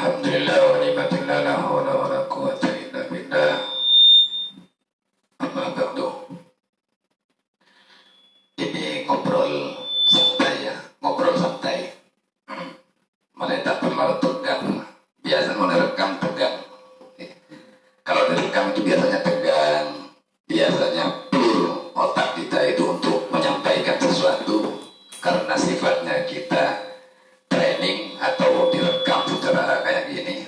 Alhamdulillah wa ni'matillah la hawla wa la quwwata illa billah. Amma ba'du. Ini ngobrol santai ya, ngobrol santai. Mulai tak perlu tegang. Biasa mulai rekam tegang. Kalau direkam itu biasanya tegang. Biasanya otak kita itu untuk menyampaikan sesuatu karena sifatnya kita training atau direkam secara kayak gini.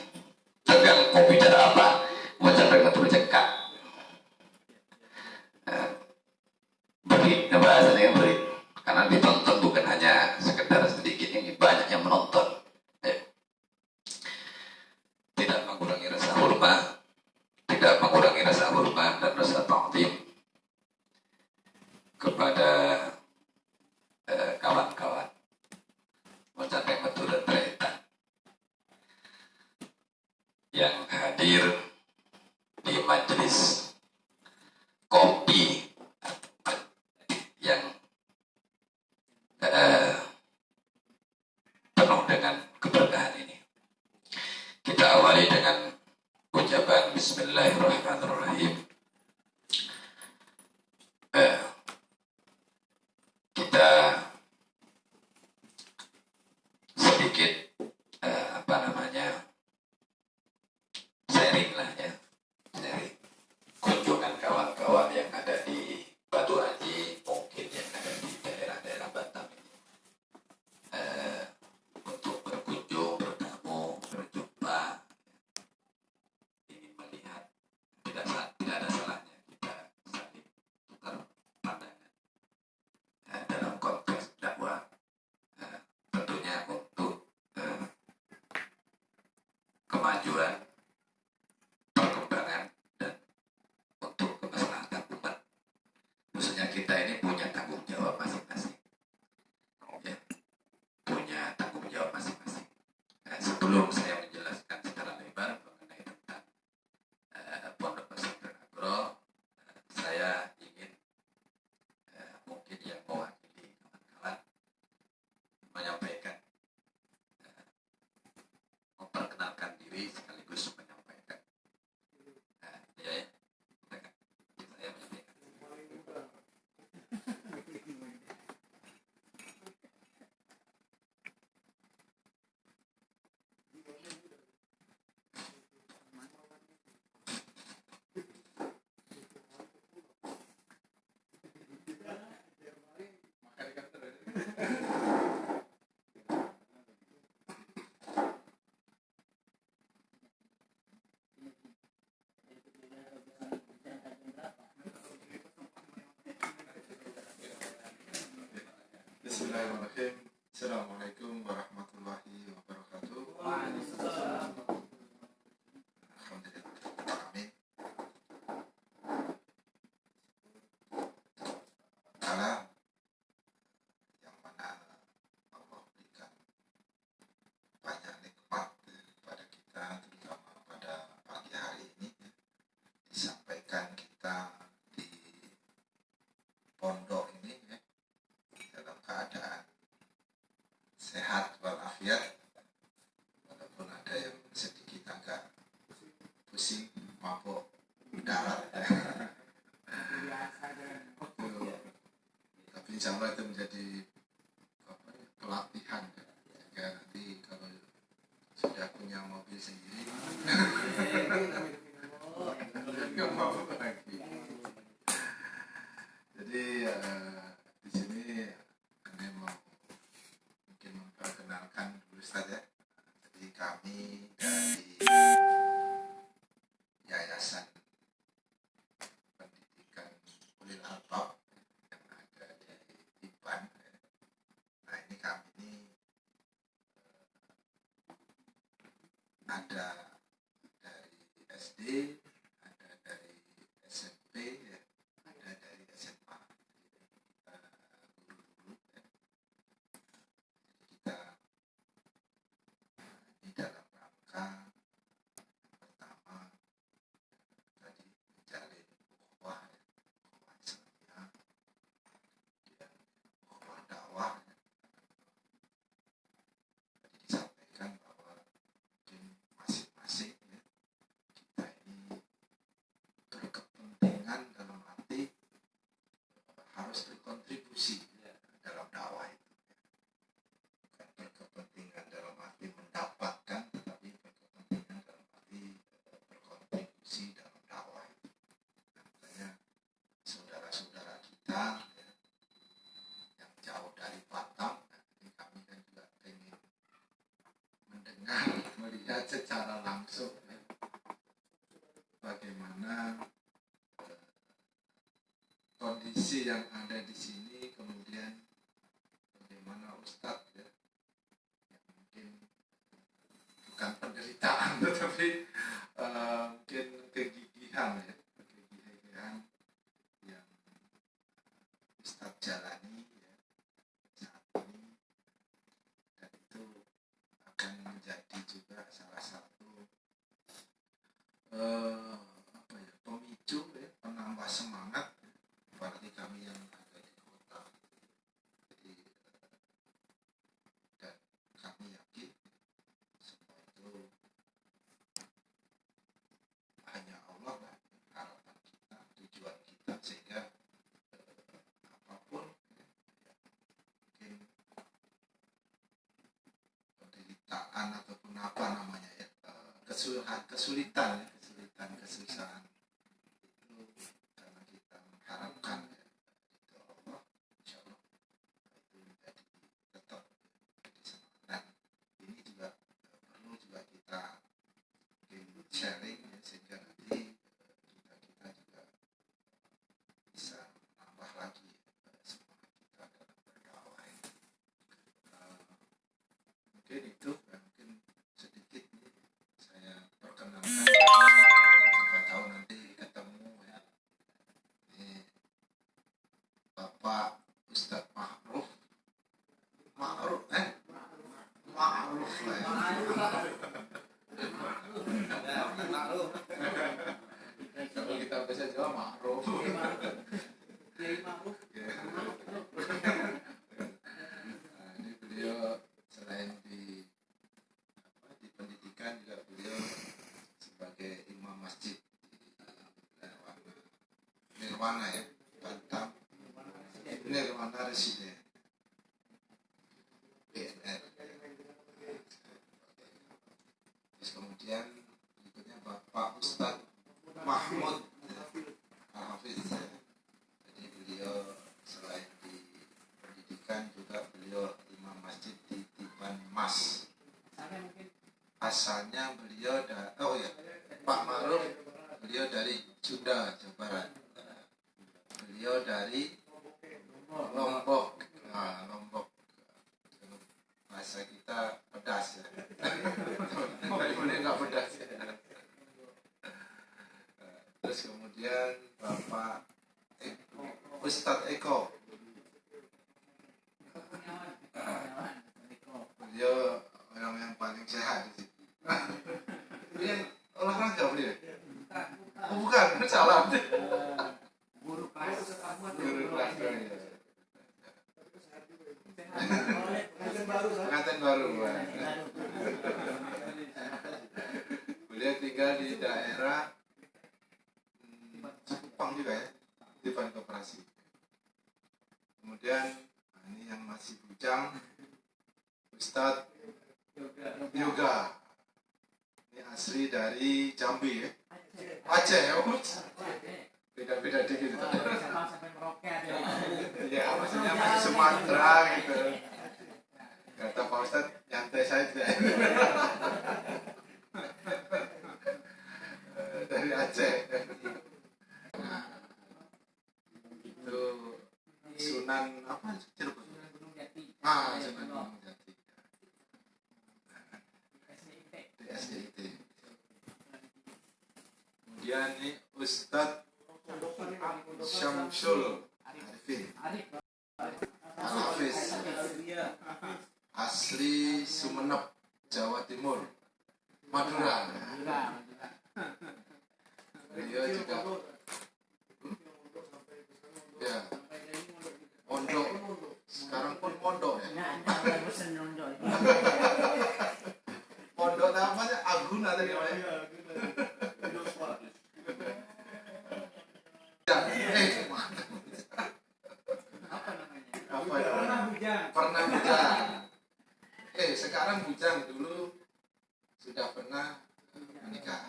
Tegang mau bicara apa? Mau sampai ngetul cekak. Beri, bahasanya beri. Karena ditonton bukan hanya sekedar sedikit, ini banyak yang menonton. Tidak mengurangi rasa hormat, tidak mengurangi rasa hormat dan rasa ta'zim kepada kawan-kawan mencapai betul dan terhitung yang hadir di majelis kopi yang penuh dengan keberkahan ini. Kita awali dengan ucapan Bismillahirrahmanirrahim. Kita sedikit sharing lah ya, sharing kunjungan kawan-kawan yang ada di Batu Haji, mungkin yang ada di daerah-daerah Batam ini, untuk berkunjung, bertemu, berjumpa, ingin melihat, tidak ada salahnya kita saling tukar pandangan dalam konteks dakwah, tentunya untuk kemajuan, perkembangan, dan untuk kemaslahatan umat. Khususnya kita ini punya tanggung jawab masing-masing, ya, punya tanggung jawab masing-masing. Sebelum saya menjelaskan secara lebar mengenai tentang Pondok Pesantren Agro, saya ingin mungkin yang mewakili kawan-kawan menyampaikan, memperkenalkan diri sekaligus menyampaikan. Ya, saya menyampaikan. Bismillahirrahmanirrahim. Assalamualaikum warahmatullahi wabarakatuh. Alhamdulillah. Amin. Alam yang mana Allah berikan banyak nikmat kepada kita, terutama pada pagi hari ini, disampaikan kita di pondok ini ya, dalam keadaan sehat walafiat, walaupun ada yang sedikit agak pusing, mabuk, darat ya. Tapi insya Allah itu menjadi pelatihan ya. Sehingga nanti kalau sudah punya mobil sendiri nggak mabuk lagi. Jadi di sini kami mau mungkin memperkenalkan dulu saja. Jadi kami dari Yayasan Pendidikan Ulil Albab yang ada di Tiban. Nah ini kami ini ada dari SD, ada dari SMP, ya, ada dari SMA. Kita guru-guru ya. Jadi kita ini dalam rangka pertama tadi menjalin ukhuwah ya, ukhuwah Islamiyah, kemudian ukhuwah dakwah ya. Tadi disampaikan bahwa mungkin melihat secara langsung ya, bagaimana kondisi yang ada di sini, kemudian bagaimana Ustadz ya, yang mungkin bukan penderitaan tetapi mungkin kegigihan ya, kegigihan yang Ustadz jalani ya, saat ini, dan itu akan menjadi juga salah satu apa ya, pemicu ya, penambah semangat bagi kami yang ada di kota. Jadi dan kami yakin semua itu hanya Allah lah, harapan kita, tujuan kita, sehingga apapun ya, mungkin penderitaan ataupun apa namanya ya, kesulitan, kesusahan itu, karena kita mengharapkan ya, itu Allah, insya Allah itu menjadi tetap jadi semangat. Dan ini juga perlu juga kita mungkin sharing ya, sehingga nanti kita juga bisa menambah lagi semangat kita dalam berdakwah ini. Mungkin itu ya, mungkin sedikit nih saya perkenalkan, siapa tahu nanti ketemu ya, ini Bapak Ustadz Ma'ruf Ma'ruf lah ya. Kalau kita bisa jawab Ma'ruf. Ya. Nah, ini beliau selain di pendidikan juga beliau sebagai imam masjid di Nirwana ya, Batam, Nirwana Residen BNR. Terus kemudian berikutnya Bapak Ustadz Mahmud Hafiz. Jadi beliau selain di pendidikan juga beliau imam masjid di Tiban Mas. Asalnya beliau Pak Ma'ruf, beliau dari Sunda, Jawa Barat. Beliau dari Lombok. Nah, Lombok bahasa kita pedas ya. Tapi boleh nggak pedas ya. Terus kemudian Bapak Ustadz Eko. Beliau orang yang paling sehat di sini. Beliau olahraga beliau. Oh bukan, salah. Guru kelas ya. Pengantin baru. Beliau tinggal di daerah Cikupang juga ya, Tiban Koperasi. Kemudian ini yang masih bujang, Ustadz Yoga. Ini asli dari Jambi ya. Aceh ya, beda-beda dikit. Ya, maksudnya masih Sumatera gitu. Kata Pak Ustadz, nyantai saja. Dari Aceh. Nah, itu Sunan apa? Cirebon. Sunan Gunung Jati. Di SDIT. Kemudian ini Ustadz Syamsul Arifin Al-Hafiz, asli Sumeneb, Jawa Timur, Madura. Beliau juga ya mondok, sekarang pun mondok ya. Mondok namanya Aguna tadi namanya. Pernah bujang. Sekarang bujang, dulu sudah pernah menikah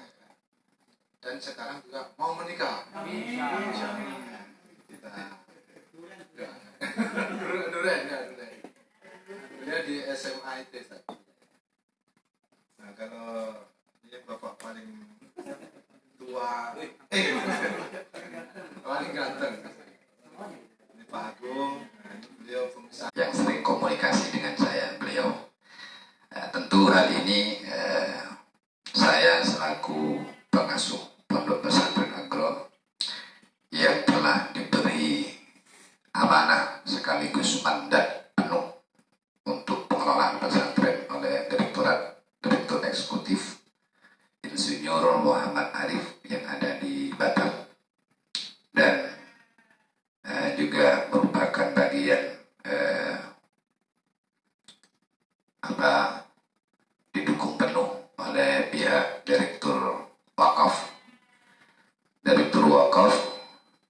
dan sekarang juga mau menikah. Kita Duren. Beliau di SMA itu. Nah, kalau dia bapak paling tua, paling ganteng. Ini Pak Agung, nah, ini beliau pengusaha. Yang sering komunikasi dengan saya, beliau. Tentu hal ini saya selaku pengasuh Pondok Pesantren Agro yang telah diberi amanah sekaligus mandat penuh untuk pengelolaan pesantren oleh Direktur Eksekutif Insinyur Muhammad Arif yang ada di Batam, dan juga merupakan bagian didukung penuh oleh pihak Direktur Wakaf,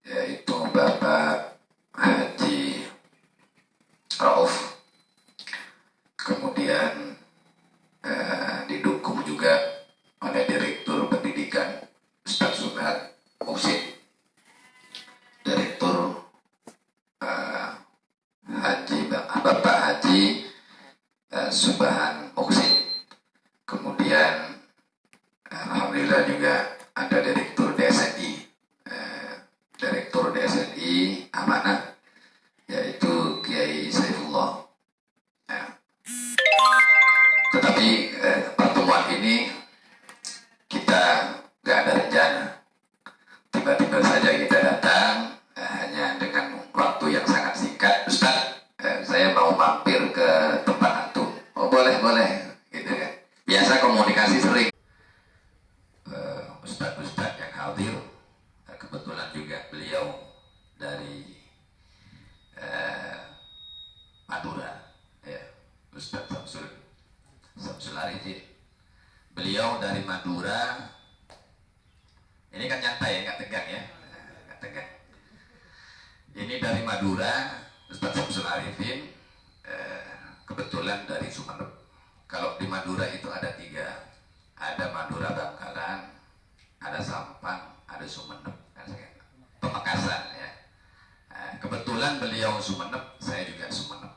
yaitu Bapak Haji Rauf. Kemudian didukung juga oleh Direktur Pendidikan Ustadz Subhan Muksin, Direktur Bapak Haji Subhan Muksin. Kemudian alhamdulillah juga ada Direktur DSNI amanah, yaitu Kiai Saifullah. Tetapi pertemuan ini kita nggak ada rencana, tiba-tiba saja kita datang, hanya dengan waktu yang sangat singkat. Ustaz, saya mau mampir ke tempat antum. Oh boleh, gitu kan. Biasa komunikasi sering. Ustaz yang hadir, kebetulan juga beliau dari Madura, ya, Ustaz Samsul Arifin. Beliau dari Madura. Ini kan nyantai ya, nggak tegang ya, nggak tegang. Ini dari Madura, Ustaz Samsul Arifin, kebetulan dari Sumeneb. Kalau di Madura itu ada 3, ada Madura Bangkalan, ada Sampang, ada Sumeneb, Pemekasan ya. Kebetulan beliau Sumeneb, saya juga Sumeneb.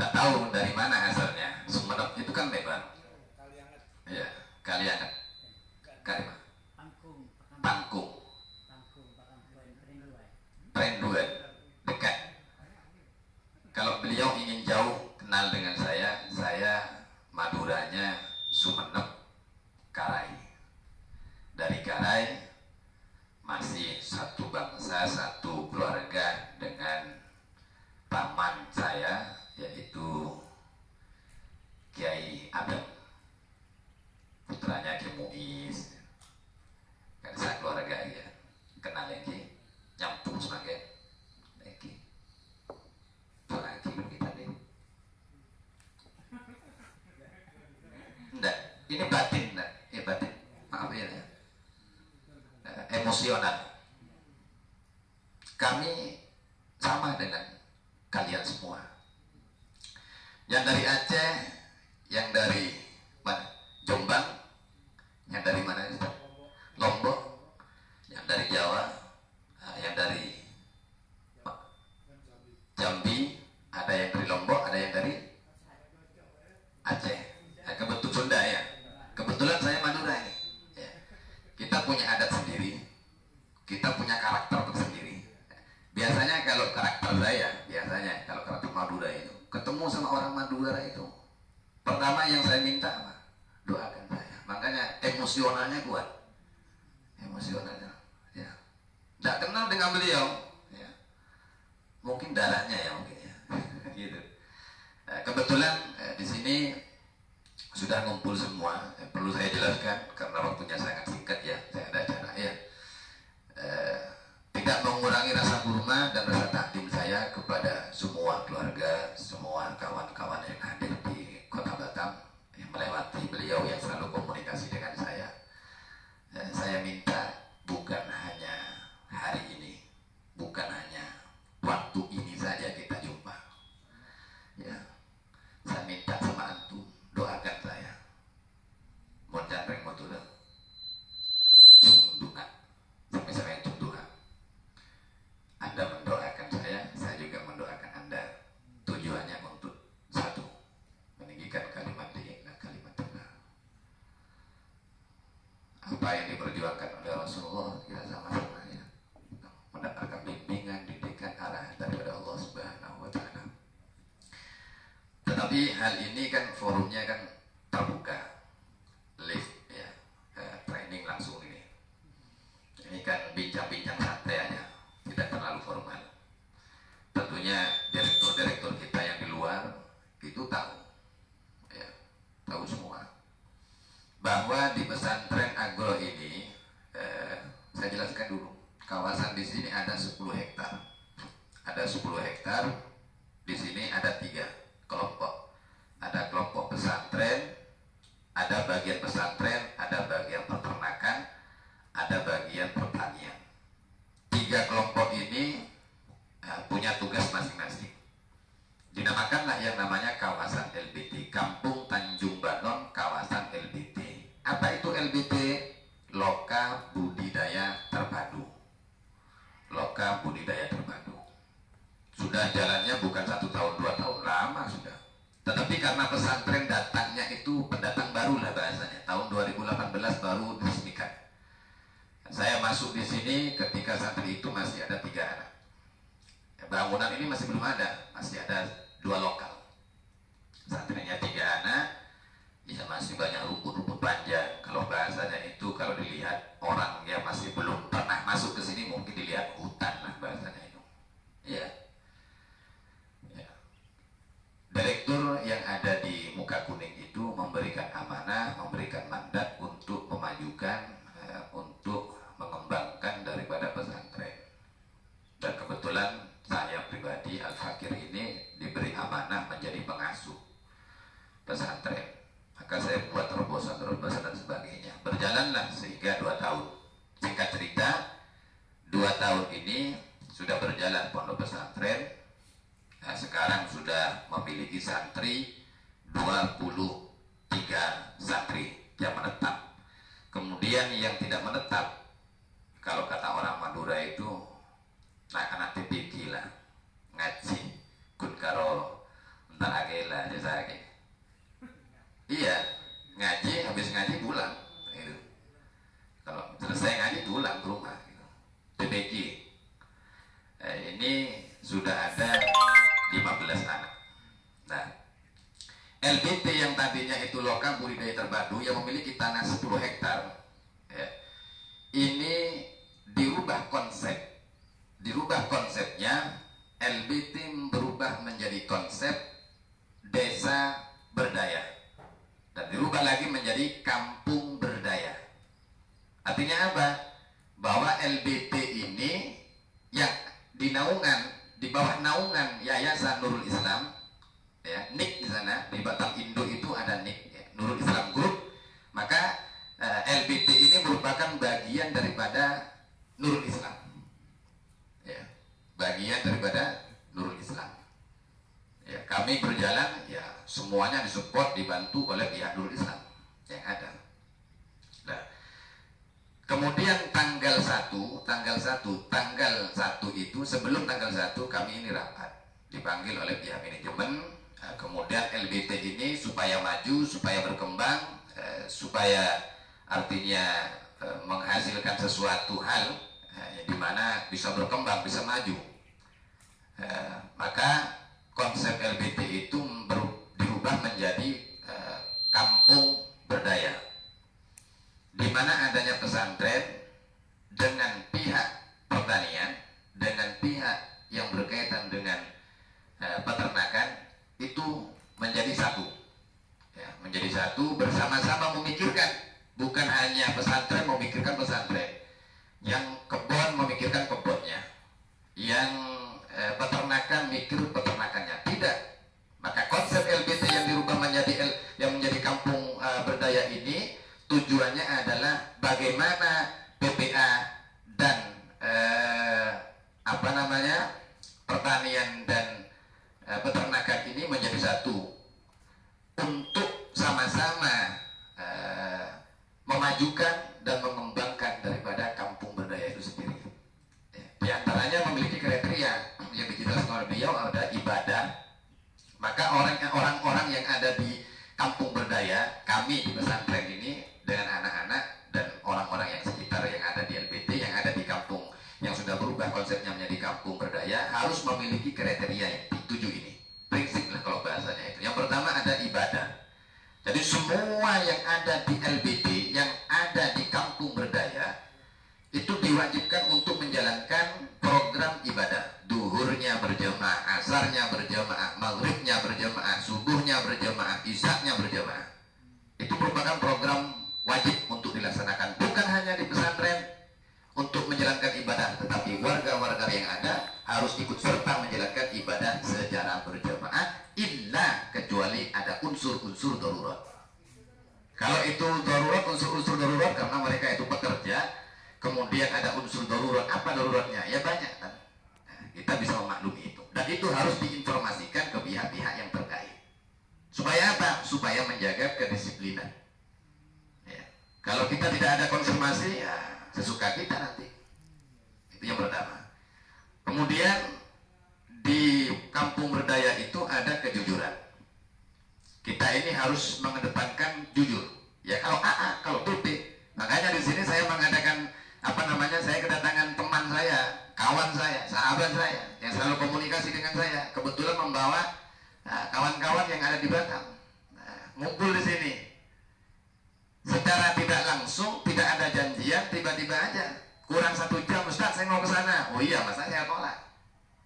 Nggak tahu dari mana asalnya. Sumeneb itu kan lebar. Ya, Kalianget. Pangkung. Prenduan. Dekat. Kalau beliau ingin jauh kenal dengan saya Maduranya Sumeneb, Karai. Dari Karai masih satu bangsa, satu keluarga dengan paman saya, yaitu Kiai Adam, putranya Kiai Muiz. Kan saya keluarga ya, kenal lagi, nyampung sebagai lagi. Lagi kita deh. Enggak, ini batin, enggak? Ya batin, maaf ya. Emosional. Kami sama dengan kalian semua. Yang dari Aceh, yang dari mana? Jombang, yang dari mana? Lombok, yang dari Jawa, yang dari Jambi, ada yang dari Lombok, ada yang dari Aceh. Kebetulan Sunda ya. Kebetulan saya Madura ini. Ya. Kita punya adat sendiri, kita punya karakter tersendiri. Biasanya kalau karakter Madura itu, ketemu sama orang Madura itu, pertama yang saya minta apa? Doakan saya. Makanya emosionalnya kuat. Emosionalnya. Ya. Tidak kenal dengan beliau. Ya. Mungkin darahnya ya mungkin ya. Gitu. Kebetulan di sini sudah ngumpul semua. Perlu saya jelaskan karena waktunya sangat singkat ya. Saya ada acara ya. Tidak mengurangi rasa hormat dan rasa takdim saya kepada semua keluarga, semua kawan-kawan yang hadir di Kota Batam yang melewati beliau yang selalu komunikasi dengan saya. Saya minta bukan hanya hari ini, bukan hanya waktu ini saja kita jumpa. Ya, saya minta sama antum doakan saya. Mau janreng mau turun, cundukan sampai saya yang cundukan. Anda mendoakan saya juga mendoakan Anda. Tujuannya untuk diperjuangkan oleh Rasulullah, kita sama-sama ya mendapatkan bimbingan, didikan, arahan daripada Allah Subhanahu wa Ta'ala. Tetapi hal ini kan forumnya kan terbuka, live ya, training langsung ini. Ini kan bincang-bincang santai aja, tidak terlalu formal. Tentunya direktur-direktur kita yang di luar itu tahu, ya, tahu semua bahwa di pesantren Agro ini, saya jelaskan dulu, kawasan di sini ada 10 hektar, ada 10 hektar. Di sini ada 3 kelompok, ada kelompok pesantren, ada bagian pesantren, ada bagian peternakan, ada bagian pertanian. 3 kelompok ini punya tugas masing-masing. Dinamakanlah yang namanya kawasan LBT, Kampung Tanjung Banon Kawasan LBT. Apa itu LBT? Loka Budidaya Terpadu. Loka Budidaya Terpadu. Sudah jalannya bukan 1 tahun 2 tahun, lama sudah. Tetapi karena pesantren datangnya itu pendatang baru lah bahasanya, tahun 2018 baru diresmikan. Saya masuk di sini ketika santri itu masih ada 3 anak. Bangunan ini masih belum ada, masih ada 2 lokal. Santrinya 3 anak, ya masih banyak rumput-rumput panjang. Kalau bahasanya itu, kalau dilihat orang yang masih belum pernah masuk ke sini mungkin dilihat hutan lah bahasanya itu. Ya. Ya. Direktur yang ada di Muka Kuning itu memberikan amanah, memberikan mandat untuk memajukan, untuk mengembangkan daripada pesantren. Dan kebetulan saya pribadi Al-Fakir ini diberi amanah menjadi pengasuh pesantren. Maka saya buat terobosan-terobosan dan sebagainya. Berjalanlah sehingga 2 tahun. Singkat cerita, 2 tahun ini sudah berjalan pondok pesantren. Nah, sekarang sudah memiliki santri 23 santri yang menetap. Kemudian yang tidak menetap, kalau kata orang Madura itu, anak TPK lah, ngaji kun karo entar agela jasa ake. Iya, ngaji, habis ngaji pulang gitu. Kalau selesai ngaji pulang ke rumah gitu. TPK ini sudah ada 15 anak. Nah, LBT yang tadinya itu Loka Budidaya Terpadu yang memiliki tanah 10 hektar ya, ini dirubah konsepnya. LBT berubah menjadi konsep desa berdaya dan dirubah lagi menjadi kampung berdaya. Artinya apa? Bahwa LBT ini yang di bawah naungan Yayasan Nurul Islam ya, NIK di sana, di Batam Indo itu ada NIK ya, Nurul Islam Group. Maka LBT ini merupakan bagian daripada Nurul Islam ya, bagian daripada Nurul Islam ya. Kami berjalan ya, semuanya disupport, dibantu oleh pihak Nurul Islam yang ada. Nah, kemudian tanggal 1 itu, sebelum tanggal 1 kami ini rapat, dipanggil oleh pihak manajemen. Kemudian LBT ini supaya maju, supaya berkembang, supaya artinya menghasilkan sesuatu hal yang dimana bisa berkembang, bisa maju. Maka konsep LBT itu dirubah menjadi kampung berdaya, di mana adanya pesantren dengan pihak pertanian, dengan pihak yang berkaitan dengan peternakan itu menjadi satu ya, menjadi satu, bersama-sama memikirkan, bukan hanya pesantren memikirkan pesantren, yang kebun memikirkan kebunnya, yang peternakan mikir peternakannya, tidak. Maka konsep LBT yang dirubah menjadi kampung berdaya ini tujuannya adalah bagaimana PPA dan pertanian dan peternakan ini menjadi satu untuk sama-sama memajukan dan mengembangkan daripada kampung berdaya itu sendiri. Di antaranya memiliki kriteria yang dijelaskan oleh beliau, ada ibadah. Maka orang-orang yang ada di kampung berdaya, kami di pesantren ini dengan anak-anak dan orang-orang yang sekitar yang ada di LBD, yang ada di kampung berdaya, itu diwajibkan untuk menjalankan program ibadah. Duhurnya berjamaah, asarnya berjamaah, maghribnya berjamaah, subuhnya berjamaah, isaknya berjamaah. Itu merupakan program wajib untuk dilaksanakan. Bukan hanya di pesantren untuk menjalankan ibadah, tetapi warga-warga yang ada harus ikut serta menjalankan ibadah secara berjamaah, illa kecuali ada unsur-unsur darurat. Kalau itu darurat, unsur-unsur darurat karena mereka itu bekerja, kemudian ada unsur darurat. Apa daruratnya? Ya banyak kan. Nah, kita bisa memaklumi itu. Dan itu harus diinformasikan ke pihak-pihak yang terkait. Supaya apa? Supaya menjaga kedisiplinan. Ya. Kalau kita tidak ada konfirmasi, ya sesuka kita nanti. Itu yang pertama. Kemudian di kampung berdaya itu ada kejujuran. Kita ini harus mengedepankan jujur. Ya kalau AA, kalau B. Makanya di sini saya mengadakan saya kedatangan teman saya, kawan saya, sahabat saya yang selalu komunikasi dengan saya. Kebetulan membawa kawan-kawan yang ada di Batam, ngumpul di sini. Secara tidak langsung, tidak ada janjian, tiba-tiba aja kurang 1 jam, Ustaz saya mau ke sana. Oh iya, masa saya tolak?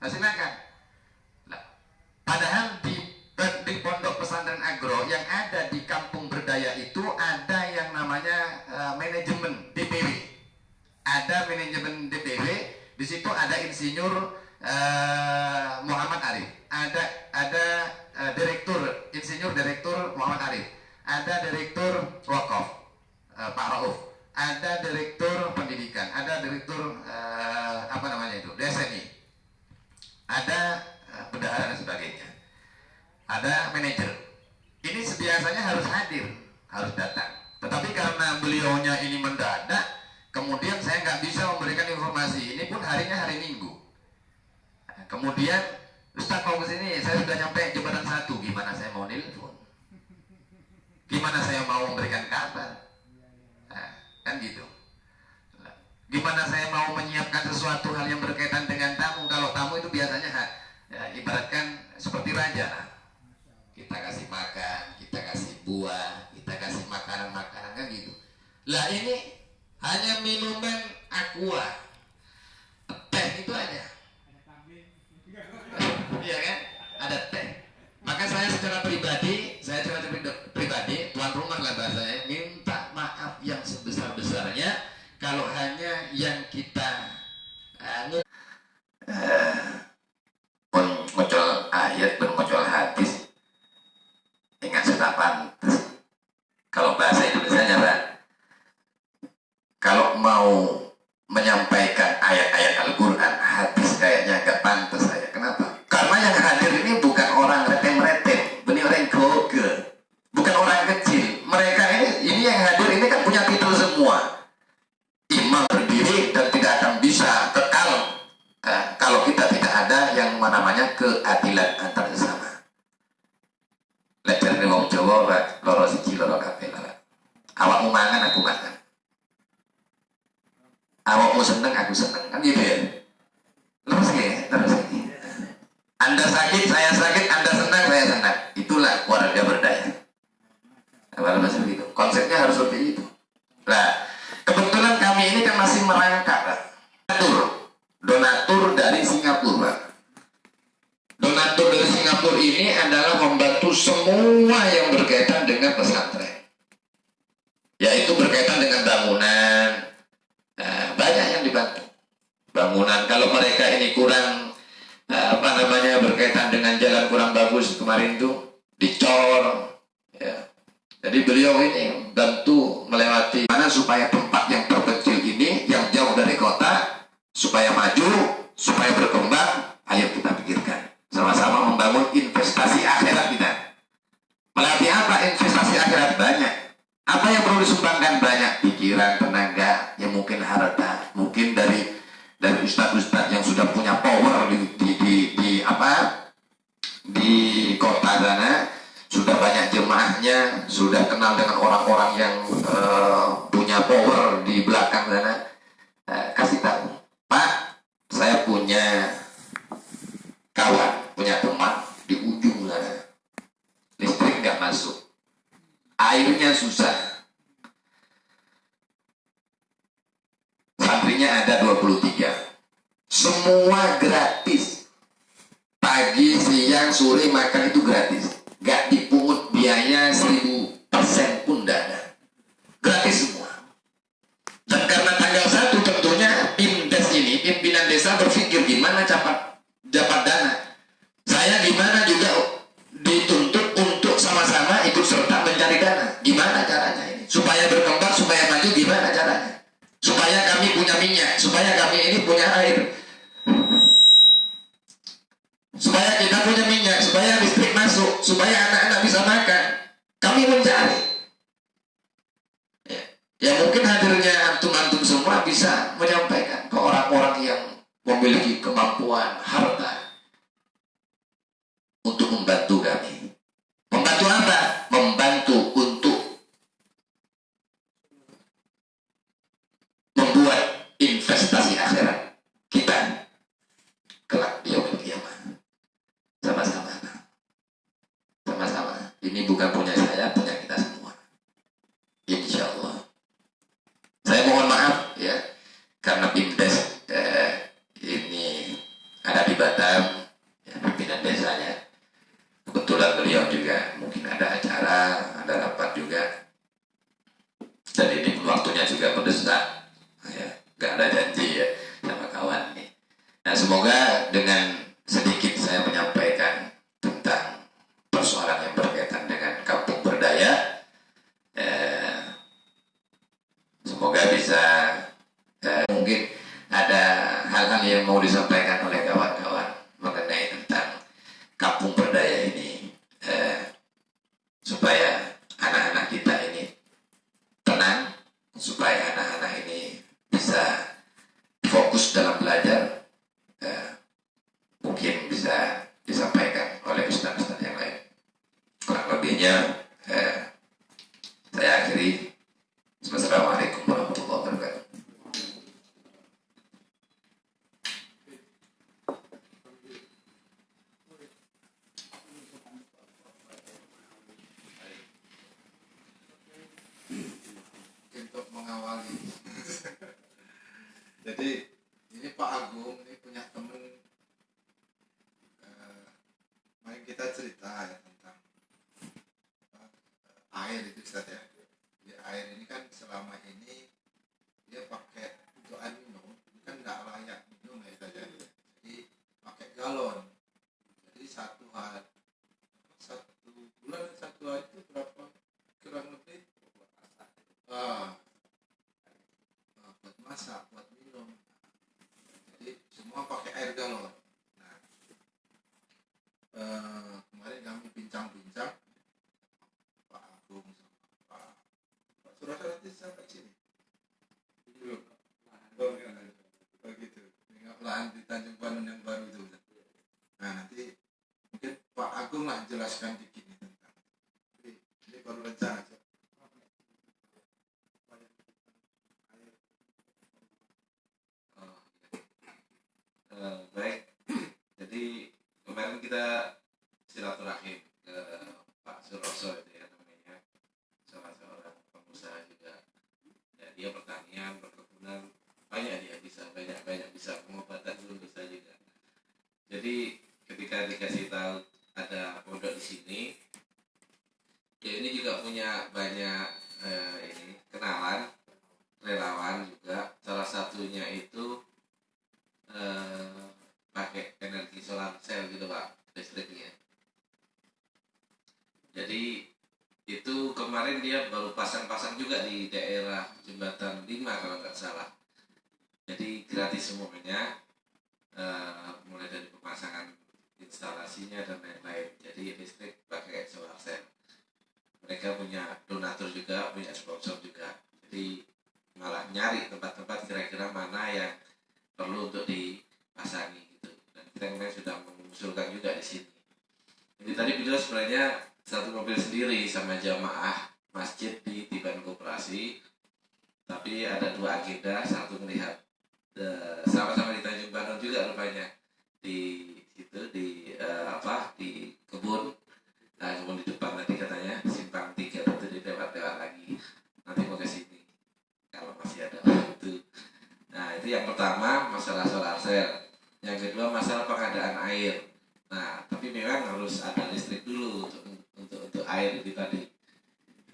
Nah, silakan. Padahal di pondok pesantren agro yang ada di kampung berdaya itu ada yang namanya manajemen DPW. Ada manajemen DPW, di situ ada insinyur Muhammad Arif, ada insinyur direktur Muhammad Arif, ada direktur wakaf Pak Rauf, ada direktur pendidikan, ada direktur DSNI, ada bendahara dan sebagainya, ada manajer. Ini biasanya harus hadir, harus datang. Tetapi karena beliaunya ini mendadak, kemudian saya nggak bisa memberikan informasi. Ini pun harinya hari Minggu. Kemudian Ustaz mau ke sini, saya sudah nyampe jembatan 1. Gimana saya mau nelpon? Gimana saya mau memberikan kabar? Kan gitu. Gimana saya mau menyiapkan sesuatu hal yang berkaitan dengan tamu? Kalau tamu itu biasanya ibaratkan seperti raja. Kita kasih makan, kita kasih buah, kita kasih makanan-makanan, kan gitu. Lah ini hanya minuman aqua, teh itu aja. Iya kan? Ada teh. Maka saya secara pribadi, tuan rumah lah bahasanya, minta maaf yang sebesar-besarnya kalau hanya yang kita ngocol ayat dan ngocol hadis ingat sudah pantas. Kalau bahasa Indonesia Pak, kalau mau menyampaikan ayat-ayat Al-Quran, hadis kayaknya agak pantas saya. Kenapa? Karena yang hadir ini bukan orang retem-retem, benih orang goge, bukan orang kecil. Mereka ini yang hadir ini kan punya titel semua. Imam berdiri dan tidak akan bisa kekal kalau kita tidak ada yang namanya keadilan antar sesama. Lecer nih wong Jawa, Pak, loro siji loro kabeh lah. Awakmu mangan aku makan. Awakmu seneng aku seneng, kan gitu ya. Terus ya. Anda sakit, saya sakit, Anda senang, saya senang. Itulah warga berdaya. Kalau seperti itu, konsepnya harus seperti itu. Nah, kebetulan kami ini kan masih merangkak, donatur dari Singapura. Donatur dari Singapura ini adalah membantu semua yang berkaitan dengan pesantren, yaitu berkaitan dengan bangunan. Banyak yang dibantu bangunan. Kalau mereka ini kurang berkaitan dengan jalan kurang bagus kemarin tuh dicor ya. Jadi beliau ini bantu melewati mana supaya tempat yang terpencil ini, yang jauh dari kota, supaya maju, supaya berkembang. Ayo kita pikirkan sama-sama membangun investasi akhirat kita. Melatih apa? Investasi akhirat banyak. Apa yang perlu disumbangkan? Banyak pikiran, tenaga, ya mungkin harta, mungkin dari ustadz-ustadz yang sudah punya power di kota sana, sudah banyak jemaahnya, sudah kenal dengan orang-orang yang punya power di belakang sana. Kasih tahu, Pak, saya punya kawan, punya teman di ujung sana, listrik nggak masuk, airnya susah. Santrinya ada 23. Semua gratis. Pagi, siang, sore makan itu gratis. Gak dipungut biaya 1000% pun tidak ada. Gratis semua. Dan karena tanggal 1 tentunya PIMDes ini, pimpinan desa berpikir gimana dapat dana. Saya gimana juga dituntut untuk sama-sama ikut serta mencari dana. Gimana caranya ini? Supaya berkembang, supaya maju, gimana caranya? Supaya kami punya minyak, supaya kami ini punya air, supaya kita punya minyak, supaya listrik masuk, supaya anak-anak bisa makan. Kami mencari. Ya mungkin hadirnya antum-antum semua bisa menyampaikan ke orang-orang yang memiliki kemampuan harta untuk membantu kami. Membantu apa? Membantu untuk membuat investasi akhirat kita kelak yaumil qiyamah. Sama-sama. Sama-sama. Ini bukan punya saya, punya kita semua. Insya Allah. Saya mohon maaf ya, karena PIMDes ini ada di Batam, ya, pimpinan desanya. Kebetulan beliau juga mungkin ada acara, ada rapat juga. Dan ini waktunya juga mendesak, ya, gak ada janji ya sama kawan nih. Nah semoga dengan sedikit saya menyampaikan tentang persoalan yang berkaitan dengan kampung berdaya, semoga bisa mungkin ada hal-hal yang mau disampaikan oleh kawan-kawan mengenai tentang kampung berdaya ini, supaya anak-anak kita ini tenang, supaya anak-anak ini bisa fokus dalam belajar. Mungkin bisa disampaikan oleh ustaz-ustaz yang lain. Kurang lebihnya saya akhiri. Assalamualaikum warahmatullahi wabarakatuh. Untuk mengawali. Jadi ini Pak Agung ini punya teman, mari kita cerita ya tentang air itu Ustaz ya. Jadi air ini kan selama ini dia pakai untuk air minum, ini kan nggak layak minum ya Ustaz ya. Jadi pakai galon. Jadi satu bulan satu hari itu berapa kurang lebih buat masak, buat minum. Jadi semua pakai air galon. Nah, kemarin kami bincang-bincang Pak Agung sama Pak Surasa nanti sampai sini. Belum. Oh gitu. Nggak lahan di Tanjung Panun yang baru itu. Nah nanti mungkin Pak Agung lah jelaskan dikit nih tentang. Ini baru rencana. Baik, jadi kemarin kita silaturahim ke Pak Suroso itu ya namanya, salah seorang pengusaha juga. Ya, dia pertanian, perkebunan banyak, dia bisa banyak bisa, pengobatan belum bisa juga. Jadi ketika dikasih tahu ada pondok di sini, ya ini juga punya banyak ini kenalan, relawan juga. Salah satunya itu pakai energi solar cell gitu Pak, listriknya. Jadi itu kemarin dia baru pasang-pasang juga di daerah Jembatan 5 kalau nggak salah. Jadi gratis semuanya, mulai dari pemasangan instalasinya dan lain-lain. Jadi listrik pakai solar cell. Mereka punya donatur juga, punya sponsor juga. Jadi malah nyari tempat-tempat kira-kira mana yang perlu untuk dipasangi gitu. Dan kita kemarin sudah mengusulkan juga di sini. Jadi tadi beliau sebenarnya satu mobil sendiri sama jamaah masjid di Tiban Koperasi, tapi ada dua agenda. Satu melihat sama-sama di Tanjung Panun juga rupanya, di situ di di kebun, kebun di depan tadi katanya simpang 3 itu di lewat masalah solar cell. Yang kedua masalah pengadaan air. Nah, tapi memang harus ada listrik dulu untuk air itu tadi.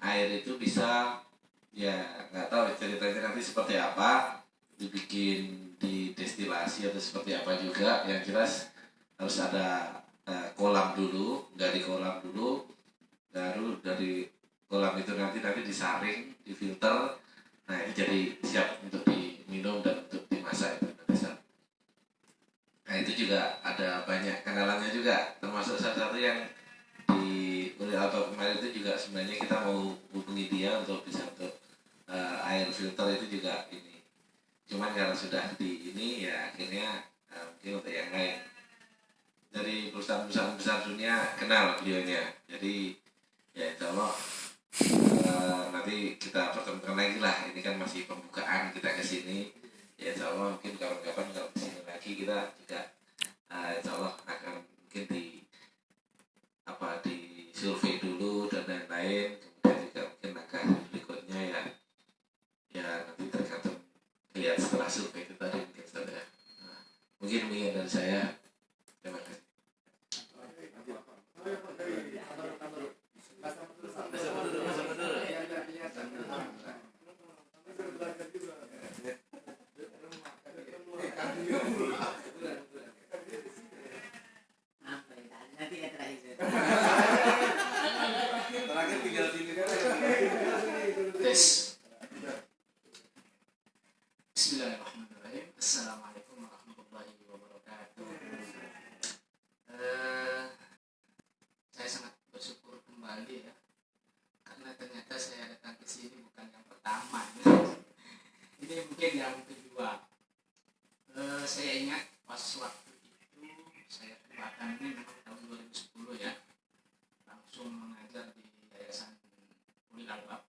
Air itu bisa ya nggak tahu ceritanya nanti seperti apa, dibikin di destilasi atau seperti apa juga. Yang jelas harus ada kolam dulu, dari kolam dulu, baru dari kolam itu nanti disaring, difilter. Nah, ini jadi siap untuk diminum dan untuk dimasak itu nanti. Nah, itu juga ada banyak kenalannya juga, termasuk salah satu yang di Uli Alba kemarin itu juga sebenarnya kita mau hubungi dia untuk bisa untuk air filter itu juga ini. Cuman karena sudah di ini ya akhirnya mungkin untuk yang lain dari perusahaan-perusahaan besar dunia kenal beliaunya. Jadi ya insya Allah nanti kita pertemukan lagi lah. Ini kan masih pembukaan kita ke sini. Ya insya Allah mungkin kawan-kawan kalau kesini lagi kita juga insya Allah akan mungkin di survei dulu dan lain-lain. Kemudian juga mungkin langkah berikutnya ya nanti tergantung lihat setelah survei itu tadi mungkin saja. Mungkin dari saya. Terima kasih. Bismillahirrahmanirrahim. Assalamualaikum warahmatullahi wabarakatuh. Saya sangat bersyukur kembali ya, karena ternyata saya datang ke sini bukan yang pertama. Ini mungkin yang kedua. Saya ingat pas waktu itu saya kebakan ini memang tahun 2010 ya, langsung mengajar di Yayasan Ulil Albab,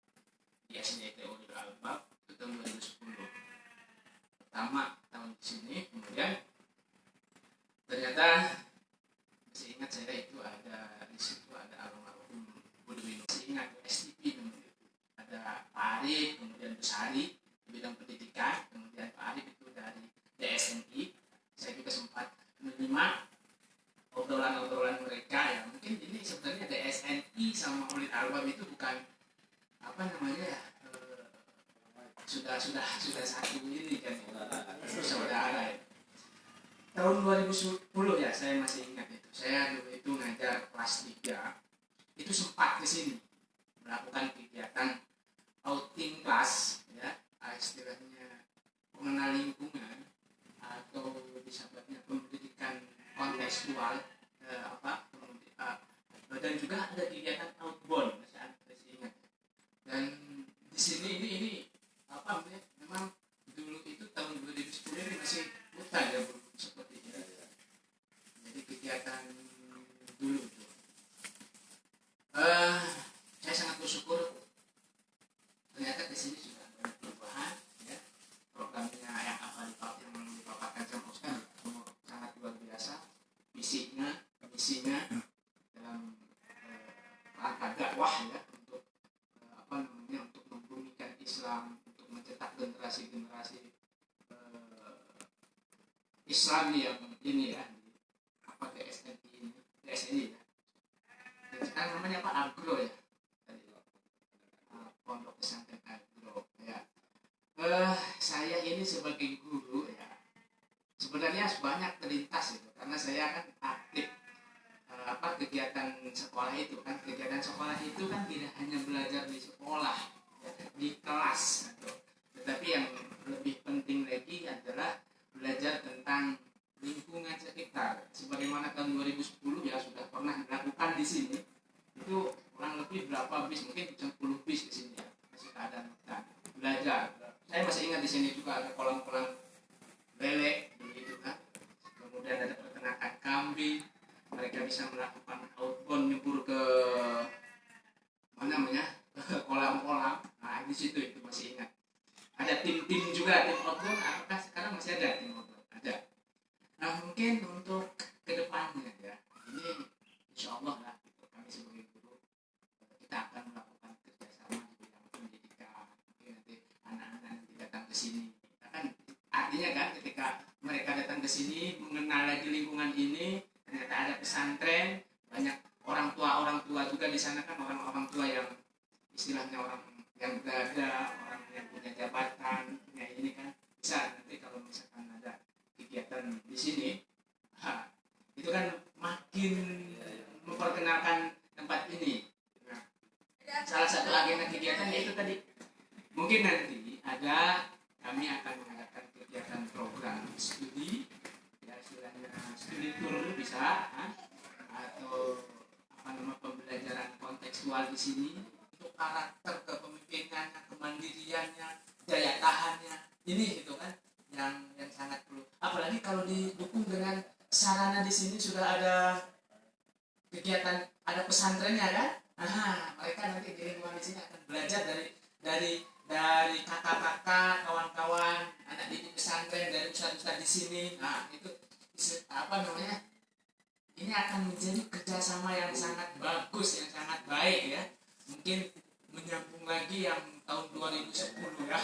di SDT Ulil Albab itu tahun 2010. Pertama tahun di sini, kemudian ternyata masih ingat saya itu ada di situ ada almarhum Budwino, masih ingat STP namanya itu, ada Pak Arif, kemudian Bu Sari di bidang pendidikan, kemudian Pak Arif itu dari DSNI. Saya juga sempat menerima obrolan-obrolan mereka ya. Mungkin ini sebenarnya DSNI sama Ulil Albab itu bukan apa namanya ya, sudah satu ini kan, saudara ya. Tahun 2010 ya, saya masih ingat itu. Saya dulu itu ngajar kelas 3. Itu sempat ke sini melakukan kegiatan outing kelas ya, istilahnya mengenal lingkungan atau disebutnya pendidikan kontekstual dan juga ada kegiatan outbound, masih ingat. Dan di sini ini memang dulu itu tahun 2010 ini masih hutan ya, belum seperti ini. Jadi kegiatan dulu itu saya sangat bersyukur ternyata di sini sudah banyak perubahan ya. Programnya yang dipaparkan sama Ustaz sangat luar biasa, misinya dalam rangka dakwah ya, untuk untuk membumikan Islam, untuk mencetak generasi Islam yang ini ya, DSNI ya. Dan sekarang namanya apa, Agro ya, Pondok Pesantren Agro ya. Saya ini sebagai guru ya, sebenarnya banyak terlintas itu, karena saya kan aktif kegiatan sekolah itu kan. Kegiatan sekolah itu kan tidak hanya belajar di sekolah ya, di kelas gitu. Tetapi yang lebih penting lagi adalah belajar tentang lingkungan sekitar. Sebagaimana tahun 2010 ya sudah pernah dilakukan di sini. Itu kurang lebih berapa bis, mungkin 10 bis ke sini ya, masih keadaan hutan. Belajar. Saya masih ingat di sini juga ada kolam-kolam lele begitu kan. Kemudian ada peternakan kambing. Mereka bisa melakukan outbound, nyebur ke kolam-kolam. Nah, di situ itu masih ingat. Ada tim-tim juga, tim outbound. Apakah sekarang masih ada tim outbound? Ada. Nah, mungkin untuk kedepannya ya, ini insya Allah lah, gitu, kami sebagai guru kita akan melakukan kerjasama di bidang pendidikan. Mungkin nanti anak-anak nanti datang ke sini, kan artinya kan ketika mereka datang ke sini mengenal lagi lingkungan ini, ternyata ada pesantren, banyak orang tua juga di sana kan, orang tua yang istilahnya orang yang berada, orang yang punya jabatan, punya ini kan bisa nanti kalau misalkan ada kegiatan di sini, itu kan makin memperkenalkan tempat ini. Nah, salah satu agenda kegiatan itu tadi mungkin nanti kami akan mengadakan kegiatan program studi, ya istilahnya studi tour bisa, atau pembelajaran kontekstual di sini untuk karakter kepemimpinannya, kemandiriannya, daya tahannya, ini gitu kan yang sangat perlu. Apalagi kalau didukung dengan sarana di sini sudah ada kegiatan, ada pesantrennya kan, mereka nanti di lingkungan di sini akan belajar dari kakak-kakak, kawan-kawan, anak didik pesantren, dari ustadz-ustadz di sini. Nah itu ini akan menjadi kerjasama yang sangat bagus, yang sangat baik ya. Mungkin menyambung lagi yang tahun 2010 ya,